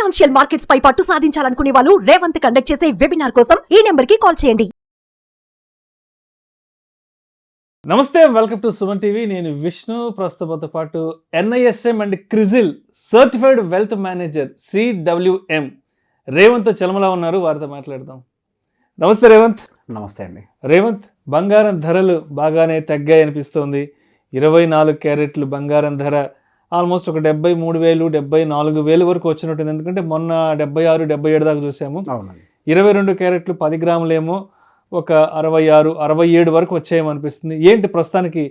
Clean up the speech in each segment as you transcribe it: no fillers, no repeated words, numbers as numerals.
Financial markets పై పట్టు సాధించాలనుకునే వాళ్ళు Revanth conduct చేసే వెబినార్ కోసం ఈ నెంబర్ కి కాల్ చేయండి. నమస్తే, వెల్కమ్ టు సుమన్ టీవీ. నేను విష్ణు. ప్రస్తుతంతో పాటు NISM and CRISIL certified wealth manager CWM Revanth Chalamala ఉన్నారు. వారితో మాట్లాడదాం. నమస్తే రేవంత్. నమస్తే అండి. రేవంత్, బంగారం ధరలు బాగానే తగ్గాయి అనిపిస్తోంది. 24 క్యారెట్లు బంగారం ధర ఆల్మోస్ట్ ఒక 73,000 74,000 వరకు వచ్చినట్టుంది. ఎందుకంటే మొన్న 76 77 దాకా చూసాము. 22 క్యారెట్లు 10 గ్రాములేమో ఒక 66 67 వరకు వచ్చాయేమో అనిపిస్తుంది. ఏంటి ప్రస్తుతానికి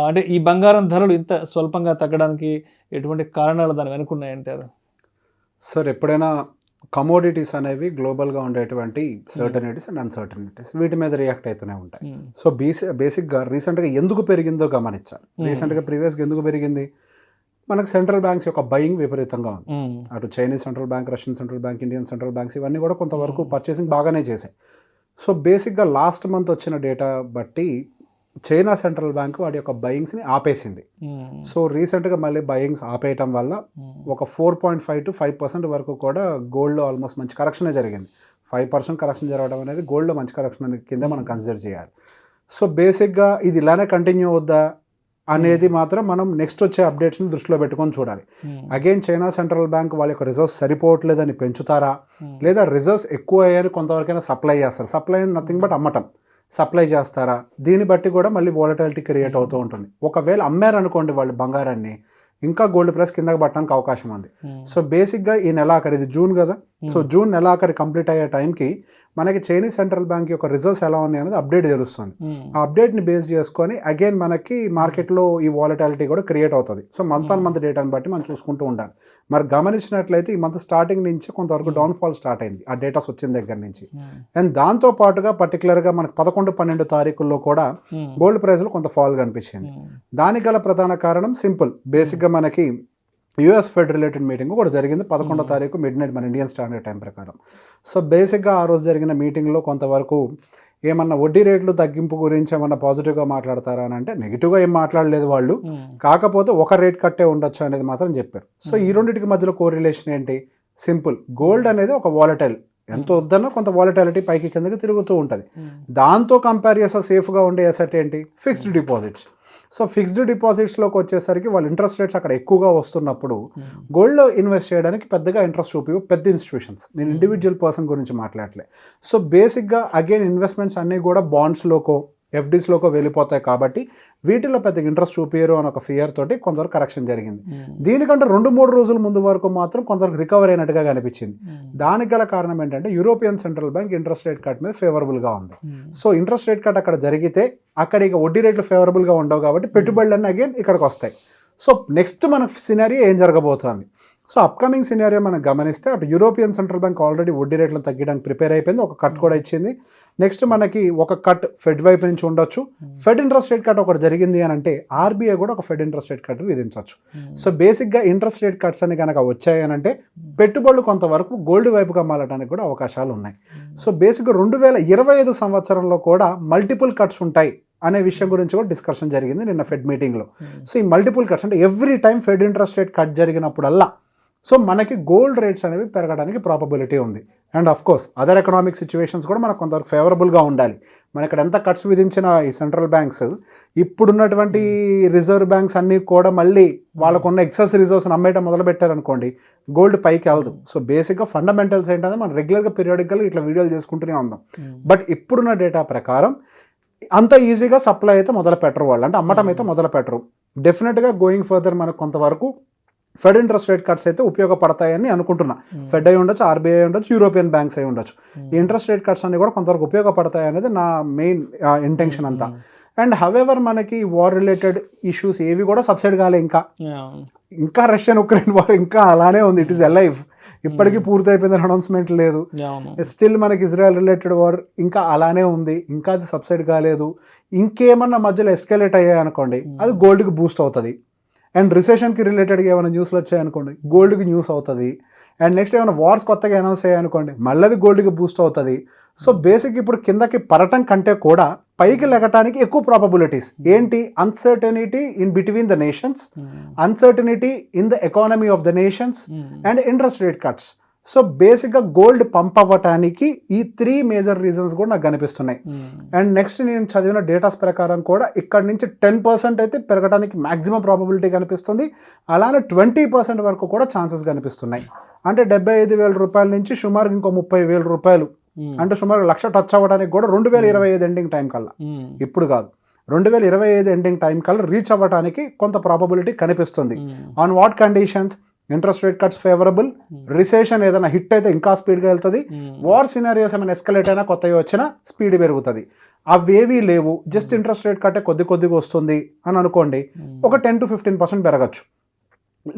అంటే ఈ బంగారం ధరలు ఇంత స్వల్పంగా తగ్గడానికి ఎటువంటి కారణాలు దాని వెనుకున్నాయంటారు? సార్, ఎప్పుడైనా కమోడిటీస్ అనేవి గ్లోబల్గా ఉండేటువంటి సర్టనిటీస్ అండ్ అన్సర్టనిటీస్ వీటి మీద రియాక్ట్ అవుతూనే ఉంటాయి. సో బేసిక్గా రీసెంట్గా ఎందుకు పెరిగిందో గమనించాలి. రీసెంట్గా ప్రీవియస్గా ఎందుకు పెరిగింది? మనకు సెంట్రల్ బ్యాంక్స్ యొక్క బయింగ్ విపరీతంగా ఉంది. అటు Chinese central bank, Russian central bank, Indian central banks ఇవన్నీ కూడా కొంతవరకు పర్చేసింగ్ బాగానే చేశాయి. సో బేసిక్గా లాస్ట్ మంత్ వచ్చిన డేటా బట్టి చైనా సెంట్రల్ బ్యాంక్ వాటి యొక్క బయింగ్స్ని ఆపేసింది. సో రీసెంట్గా మళ్ళీ బయింగ్స్ ఆపేయటం వల్ల ఒక 4.5 to 5% వరకు కూడా గోల్డ్లో ఆల్మోస్ట్ మంచి కరెక్షనే జరిగింది. 5% కరెక్షన్ జరగడం అనేది గోల్డ్లో మంచి కరెక్షన్ కింద మనం కన్సిడర్ చేయాలి. సో బేసిక్గా ఇది ఇలానే కంటిన్యూ అవుద్దా అనేది మాత్రం మనం నెక్స్ట్ వచ్చే అప్డేట్స్ని దృష్టిలో పెట్టుకొని చూడాలి. అగైన్ చైనా సెంట్రల్ బ్యాంక్ వాళ్ళ యొక్క రిజర్వ్స్ సరిపోవట్లేదని పెంచుతారా, లేదా రిజర్వ్స్ ఎక్కువ అయ్యాయని కొంతవరకైనా సప్లై చేస్తారు. సప్లై నథింగ్ బట్ అమ్మటం, సప్లై చేస్తారా, దీన్ని బట్టి కూడా మళ్ళీ వాలటిలిటీ క్రియేట్ అవుతూ ఉంటుంది. ఒకవేళ అమ్మారనుకోండి వాళ్ళు బంగారాన్ని, ఇంకా గోల్డ్ ప్రైస్ కిందకి పట్టడానికి అవకాశం ఉంది. సో బేసిక్గా ఈ నెలాఖరు, ఇది జూన్ కదా, సో జూన్ నెలాఖరు కంప్లీట్ అయ్యే టైంకి మనకి చైనీస్ సెంట్రల్ బ్యాంక్ యొక్క రిజర్వ్స్ ఎలా ఉన్నాయి అనేది అప్డేట్ తెలుస్తుంది. ఆ అప్డేట్ని బేస్ చేసుకొని అగైన్ మనకి మార్కెట్లో ఈ వాలటిలిటీ కూడా క్రియేట్ అవుతుంది. సో మంత్ ఆన్ మంత్ డేటాని బట్టి మనం చూసుకుంటూ ఉండాలి. మరి గమనించినట్లయితే ఈ మంత్ స్టార్టింగ్ నుంచి కొంతవరకు డౌన్ఫాల్ స్టార్ట్ అయింది ఆ డేటాస్ వచ్చిన దగ్గర నుంచి. అండ్ దాంతో పాటుగా పర్టికులర్గా మనకు 11-12 తారీఖుల్లో కూడా గోల్డ్ ప్రైస్లో కొంత ఫాల్ కనిపించింది. దానికి గల ప్రధాన కారణం సింపుల్. బేసిక్గా మనకి US ఫెడ్ రిలేటెడ్ మీటింగ్ కూడా జరిగింది 11వ తారీఖు మిడ్ నైట్ మన ఇండియన్ స్టాండర్డ్ టైం ప్రకారం. సో బేసిక్గా ఆ రోజు జరిగిన మీటింగ్లో కొంతవరకు ఏమన్నా వడ్డీ రేట్లు తగ్గింపు గురించి ఏమన్నా పాజిటివ్గా మాట్లాడతారా అని అంటే నెగిటివ్గా ఏం మాట్లాడలేదు వాళ్ళు. కాకపోతే ఒక రేట్ కట్టే ఉండొచ్చు అనేది మాత్రం చెప్పారు. సో ఈ రెండింటికి మధ్యలో కోరిలేషన్ ఏంటి? సింపుల్. గోల్డ్ అనేది ఒక వాలటైల్, ఎంత వద్దన్నా కొంత వాలటాలిటీ పైకి కిందకి తిరుగుతూ ఉంటుంది. దాంతో కంపేర్ చేస్తే సేఫ్గా ఉండే అసెట్ ఏంటి? Fixed deposits. సో ఫిక్స్డ్ డిపాజిట్స్లోకి వచ్చేసరికి వాళ్ళు ఇంట్రెస్ట్ రేట్స్ అక్కడ ఎక్కువగా వస్తున్నప్పుడు గోల్డ్లో ఇన్వెస్ట్ చేయడానికి పెద్దగా ఇంట్రెస్ట్ చూపి పెద్ద ఇన్స్టిట్యూషన్స్, నేను ఇండివిజువల్ పర్సన్ గురించి మాట్లాడలే. సో బేసిక్గా అగైన్ ఇన్వెస్ట్మెంట్స్ అన్నీ కూడా బాండ్స్లోకో FDస్లోకో వెళ్ళిపోతాయి కాబట్టి వీటిలో పెద్దగా ఇంట్రెస్ట్ చూపించరు అని ఒక ఫియర్ తోటి కొంతవరకు కరెక్షన్ జరిగింది. దీనికంటే 2-3 రోజుల ముందు వరకు మాత్రం కొంతవరకు రికవర్ అయినట్టుగా కనిపించింది. దానికి గల కారణం ఏంటంటే European central bank interest rate cut మీద ఫేవరబుల్గా ఉంది. సో ఇంట్రెస్ట్ రేట్ కట్ అక్కడ జరిగితే అక్కడ ఇక వడ్డీ రేట్లు ఫేవరబుల్గా ఉండవు కాబట్టి పెట్టుబడులన్నీ అగైన్ ఇక్కడికి వస్తాయి. సో నెక్స్ట్ మన సినారియో ఏం జరగబోతుంది? సో అప్కమింగ్ సినారియో మనం గమనిస్తే అటు యూరోపియన్ సెంట్రల్ బ్యాంక్ ఆల్రెడీ వడ్డీ రేట్లను తగ్గడానికి ప్రిపేర్ అయిపోయింది, ఒక కట్ కూడా ఇచ్చింది. నెక్స్ట్ మనకి ఒక కట్ ఫెడ్ వైపు నుంచి ఉండొచ్చు. ఫెడ్ ఇంట్రెస్ట్ రేట్ కట్ ఒకటి జరిగింది అని అంటే RBI కూడా ఒక ఫెడ్ ఇంట్రెస్ట్ రేట్ కట్ విధించవచ్చు. సో బేసిక్గా ఇంట్రెస్ట్ రేట్ కట్స్ అని కనుక వచ్చాయని అంటే పెట్టుబడులు కొంతవరకు గోల్డ్ వైపుగా మారడానికి కూడా అవకాశాలు ఉన్నాయి. సో బేసిక్గా 2025 సంవత్సరంలో కూడా మల్టిపుల్ కట్స్ ఉంటాయి అనే విషయం గురించి కూడా డిస్కషన్ జరిగింది నిన్న ఫెడ్ మీటింగ్లో. సో ఈ మల్టిపుల్ కట్స్ అంటే every time Fed interest rate cut జరిగినప్పుడల్లా సో మనకి గోల్డ్ రేట్స్ అనేవి పెరగడానికి ప్రాబబిలిటీ ఉంది. And of course other economic situations కూడా మనకు కొంతవరకు ఫేవరబుల్గా ఉండాలి. మన ఇక్కడ ఎంత కట్స్ విధించిన ఈ సెంట్రల్ బ్యాంక్స్, ఇప్పుడున్నటువంటి రిజర్వ్ బ్యాంక్స్ అన్నీ కూడా మళ్ళీ వాళ్ళకున్న ఎక్సెస్ రిజర్వ్స్ అమ్మేయడం మొదలు పెట్టారనుకోండి, గోల్డ్ పైకి వెళ్దు. సో బేసిక్గా ఫండమెంటల్స్ ఏంటంటే మనం రెగ్యులర్గా పీరియాడికల్గా ఇట్లా వీడియోలు చేసుకుంటూనే ఉందాం. బట్ ఇప్పుడున్న డేటా ప్రకారం అంత ఈజీగా సప్లై అయితే మొదలు పెట్టరు వాళ్ళు, అంటే అమ్మటం అయితే మొదలు పెట్టరు. డెఫినెట్గా గోయింగ్ ఫర్దర్ మనకు కొంతవరకు ఫెడ్ ఇంట్రెస్ట్ రేట్ కట్స్ అయితే ఉపయోగపడతాయని అనుకుంటున్నా. ఫెడ్ అయి ఉండొచ్చు, RBI అయి ఉండొచ్చు, యూరోపియన్ బ్యాంక్స్ అయి ఉండొచ్చు. ఈ ఇంట్రెస్ట్ రేట్ కట్స్ అన్ని కూడా కొంతవరకు ఉపయోగపడతాయి అనేది నా మెయిన్ ఇంటెన్షన్ అంతా. అండ్ హవెవర్ మనకి వార్ రిలేటెడ్ ఇష్యూస్ ఏవి కూడా సబ్సైడ్ కాలే. ఇంకా రష్యన్ ఉక్రెయిన్ వార్ ఇంకా అలానే ఉంది. It is alive. ఇప్పటికీ పూర్తి అయిపోయిందని అనౌన్స్మెంట్ లేదు. స్టిల్ మనకి ఇజ్రాయెల్ రిలేటెడ్ వార్ ఇంకా అలానే ఉంది, ఇంకా అది సబ్సైడ్ కాలేదు. ఇంకేమన్నా మధ్యలో ఎస్కలేట్ అయ్యాయి అనుకోండి, అది గోల్డ్కి బూస్ట్ అవుతుంది. అండ్ రిసెషన్కి రిలేటెడ్గా ఏమైనా న్యూస్లు వచ్చాయనుకోండి, గోల్డ్కి న్యూస్ అవుతుంది. అండ్ నెక్స్ట్ ఏమైనా వార్స్ కొత్తగా అనౌన్స్ అయ్యాయనుకోండి, మళ్ళీ గోల్డ్కి బూస్ట్ అవుతుంది. సో బేసిక్ ఇప్పుడు కిందకి పడటం కంటే కూడా పైకి లెగటానికి ఎక్కువ ప్రాబబిలిటీస్ ఏంటి? Uncertainty in between the nations, uncertainty in the economy of the nations and interest rate cuts. So బేసిక్గా గోల్డ్ పంప్ అవ్వటానికి ఈ 3 మేజర్ రీజన్స్ కూడా నాకు కనిపిస్తున్నాయి. అండ్ నెక్స్ట్ నేను చదివిన డేటాస్ ప్రకారం కూడా ఇక్కడ నుంచి 10% అయితే పెరగడానికి మ్యాక్సిమం ప్రాబబిలిటీ కనిపిస్తుంది. అలానే 20% వరకు కూడా ఛాన్సెస్ కనిపిస్తున్నాయి. అంటే 75,000 రూపాయల నుంచి సుమారు ఇంకో 30,000 రూపాయలు, అంటే సుమారు 1,00,000 టచ్ అవ్వడానికి కూడా 2025 ఎండింగ్ టైం కల్లా, ఇప్పుడు కాదు 2025 ఎండింగ్ టైం కల్లా రీచ్ అవ్వడానికి కొంత ప్రాబబిలిటీ కనిపిస్తుంది. On what conditions? Interest rate cuts favourable, recession ఏదైనా హిట్ అయితే ఇంకా స్పీడ్గా వెళ్తుంది, వార్ సినారియోస్ ఏమైనా ఎస్కలేట్ అయినా కొత్తగా వచ్చినా స్పీడ్ పెరుగుతుంది. అవేవీ లేవు, జస్ట్ ఇంట్రెస్ట్ రేట్ కట్టే కొద్దిగా వస్తుంది అని అనుకోండి, ఒక 10 to 15% పెరగచ్చు.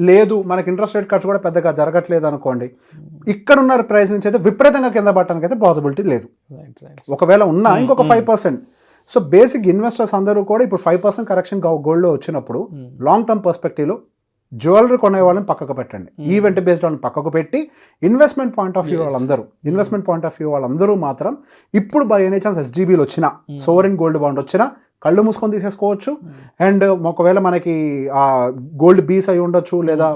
లేదు మనకి ఇంట్రెస్ట్ రేట్ కట్స్ కూడా పెద్దగా జరగట్లేదు అనుకోండి, ఇక్కడ ఉన్న ప్రైస్ నుంచి అయితే విపరీతంగా కింద పడటానికి అయితే పాసిబిలిటీ లేదు. ఒకవేళ ఉన్నా ఇంకొక 5%. సో బేసిక్ ఇన్వెస్టర్స్ అందరూ కూడా ఇప్పుడు 5% కరెక్షన్ గోల్డ్లో వచ్చినప్పుడు లాంగ్ టర్మ్ పర్స్పెక్టివ్లో జ్యువెలరీ కొనే వాళ్ళని పక్కకు పెట్టండి, ఈవెంట్ బేస్డ్ వాళ్ళని పక్కకు పెట్టి ఇన్వెస్ట్మెంట్ పాయింట్ ఆఫ్ వ్యూ వాళ్ళందరూ మాత్రం ఇప్పుడు బై ఎనీ ఛాన్స్ SGBలు వచ్చినా, సోవరెన్ గోల్డ్ బాండ్ వచ్చినా కళ్ళు మూసుకొని తీసేసుకోవచ్చు. అండ్ ఒకవేళ మనకి ఆ గోల్డ్ బీస్ అయి ఉండొచ్చు, లేదా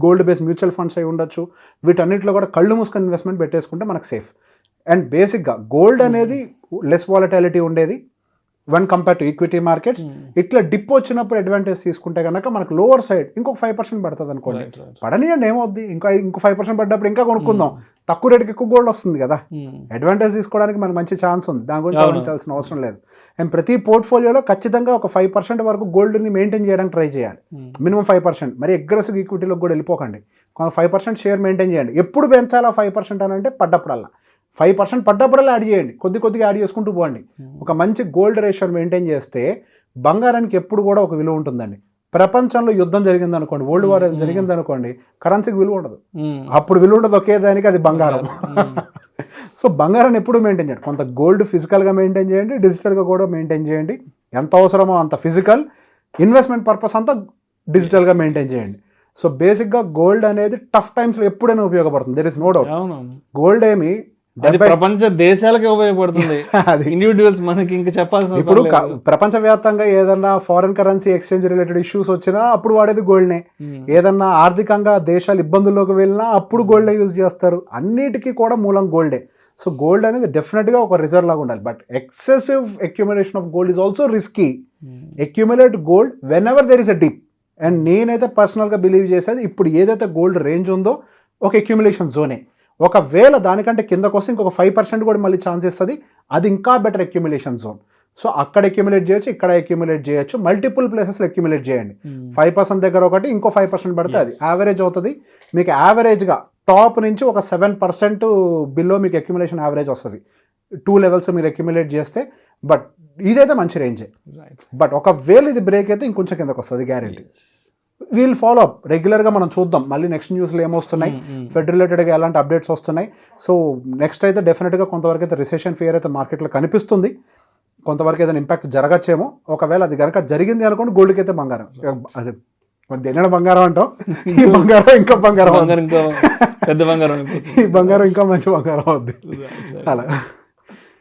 గోల్డ్ బేస్ మ్యూచువల్ ఫండ్స్ అయి ఉండొచ్చు, వీటన్నిటిలో కూడా కళ్ళు మూసుకొని ఇన్వెస్ట్మెంట్ పెట్టేసుకుంటే మనకు సేఫ్. అండ్ బేసిక్గా గోల్డ్ అనేది లెస్ వాలటాలిటీ ఉండేది one compare to equity markets. ఇట్లా డిప్ వచ్చినప్పుడు అడ్వాంటేజ్ తీసుకుంటే కనుక మనకు లోవర్ సైడ్ ఇంకొక 5% పడుతుంది అనుకోండి, పడనియండి ఏమవుద్ది, ఇంకో 5% పడ్డప్పుడు ఇంకా కొనుక్కుందాం, తక్కువ రేటుకి ఎక్కువ గోల్డ్ వస్తుంది కదా, అడ్వాంటేజ్ తీసుకోవడానికి మనకు మంచి ఛాన్స్ ఉంది, దాని గురించి ఆలోచించాల్సిన అవసరం లేదు. అండ్ ప్రతి పోర్ట్ఫోలియోలో ఖచ్చితంగా ఒక 5% వరకు గోల్డ్ని మెయింటైన్ చేయడానికి ట్రై చేయాలి, మినిమం 5%. మరి అగ్రెసివ్ ఈక్విటీలోకి కూడా వెళ్ళిపోకండి, కొంత 5% షేర్ మెయింటైన్ చేయండి. ఎప్పుడు పెంచాలా 5% అని అంటే పడ్డప్పుడల్లా 5% పడ్డప్పుడల్లా యాడ్ చేయండి, కొద్దిగా యాడ్ చేసుకుంటూ పోండి. ఒక మంచి గోల్డ్ రేషియో మెయింటైన్ చేస్తే బంగారానికి ఎప్పుడు కూడా ఒక విలువ ఉంటుందండి. ప్రపంచంలో యుద్ధం జరిగింది అనుకోండి, వరల్డ్ వార్ జరిగింది అనుకోండి, కరెన్సీకి విలువ ఉండదు, అప్పుడు విలువ ఉండదు ఒకే దానికి, అది బంగారం. సో బంగారాన్ని ఎప్పుడు మెయింటైన్ చేయండి, కొంత గోల్డ్ ఫిజికల్గా మెయింటైన్ చేయండి, డిజిటల్గా కూడా మెయింటైన్ చేయండి, ఎంత అవసరమో అంత ఫిజికల్, ఇన్వెస్ట్మెంట్ పర్పస్ అంతా డిజిటల్గా మెయింటైన్ చేయండి. సో బేసిక్గా గోల్డ్ అనేది టఫ్ టైమ్స్లో ఎప్పుడైనా ఉపయోగపడుతుంది, there is no doubt. Gold ఏమి ప్రపంచ దేశాలకే ఉపయోగపడుతుంది, ఇండివిజువల్స్ మనకి ఇంకా చెప్పాల్సిన. ఇప్పుడు ప్రపంచవ్యాప్తంగా ఏదన్నా foreign currency exchange related issues వచ్చినా అప్పుడు వాడేది గోల్డ్నే, ఏదన్నా ఆర్థికంగా దేశాలు ఇబ్బందుల్లోకి వెళ్ళినా అప్పుడు గోల్డ్ యూజ్ చేస్తారు, అన్నిటికీ కూడా మూలం గోల్డే. సో గోల్డ్ అనేది డెఫినెట్గా ఒక రిజర్వ్ లాగా ఉండాలి. But excessive accumulation of gold is also risky. Accumulate gold when ever there is a dip. And నేనైతే పర్సనల్గా బిలీవ్ చేసేది, ఇప్పుడు ఏదైతే గోల్డ్ రేంజ్ ఉందో ఒక అక్యుములేషన్ జోనే, ఒకవేళ దానికంటే కిందకు వస్తే ఇంకొక 5% కూడా మళ్ళీ ఛాన్స్ ఇస్తుంది, అది ఇంకా బెటర్ అక్యుములేషన్ జోన్. సో అక్కడ అక్యుములేట్ చేయొచ్చు, ఇక్కడ అక్యుములేట్ చేయొచ్చు, మల్టిపుల్ ప్లేసెస్లో అక్యుములేట్ చేయండి. 5% దగ్గర ఒకటి, ఇంకో 5% పడితే అది యావరేజ్ అవుతుంది. మీకు యావరేజ్గా టాప్ నుంచి ఒక 7% బిలో మీకు అక్యుములేషన్ యావరేజ్ వస్తుంది 2 లెవెల్స్ మీరు అక్యుములేట్ చేస్తే. బట్ ఇదైతే మంచి రేంజే. బట్ ఒకవేళ ఇది బ్రేక్ అయితే ఇంకొంచెం కిందకు వస్తుంది గ్యారెంటీ. వీల్ ఫాలో అప్ రెగ్యులర్గా, మనం చూద్దాం మళ్ళీ నెక్స్ట్ న్యూస్లో ఏమొస్తున్నాయి, ఫెడ్ రిలేటెడ్గా ఎలాంటి అప్డేట్స్ వస్తున్నాయి. సో నెక్స్ట్ అయితే డెఫినెట్గా కొంతవరకు అయితే రిసెషన్ ఫియర్ అయితే మార్కెట్లో కనిపిస్తుంది, కొంతవరకు ఏదైనా ఇంపాక్ట్ జరగచ్చేమో. ఒకవేళ అది కనుక జరిగింది అనుకోండి, గోల్డ్కి అయితే బంగారం, అది దేని బంగారం అంటాం, ఈ బంగారం ఇంకా బంగారం, పెద్ద బంగారం, ఈ బంగారం ఇంకా మంచి బంగారం అవుద్ది. అలా.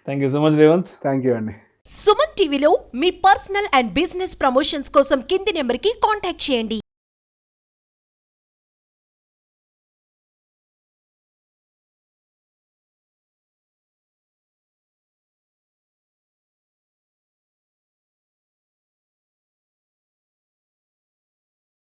Thank you so much Revanth. Thank you అండి. సుమన్ టీవీలో మీ పర్సనల్ అండ్ బిజినెస్ ప్రమోషన్స్ కోసం కింది నెంబర్కి కాంటాక్ట్ చేయండి.